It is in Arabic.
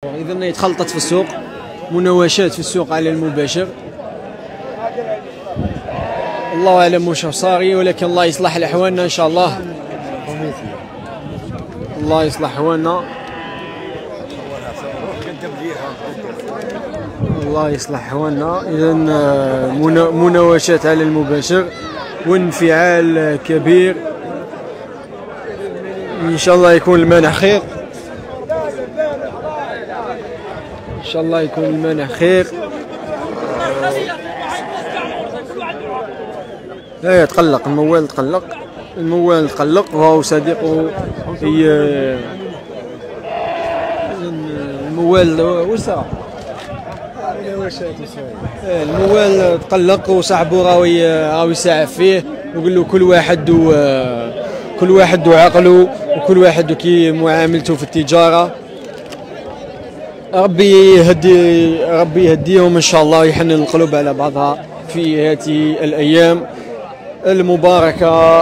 إذا يتخلطت في السوق، مناوشات في السوق على المباشر. الله أعلم واش صاغي، ولكن الله يصلح أحوالنا إن شاء الله. الله يصلح أحوالنا، الله يصلح أحوالنا. إذا مناوشات على المباشر وانفعال كبير، إن شاء الله يكون المانع خير، إن شاء الله يكون المانع خير. لا تقلق الموال، تقلق الموال، تقلق وهو صديقه. هي الموال وسع، الموال تقلق وصاحبه راهو يساعد فيه ويقول له كل واحد وعقله، وكل واحد كي معاملته في التجارة. ربي يهديهم ان شاء الله، ويحنن القلوب على بعضها في هذه الايام المباركة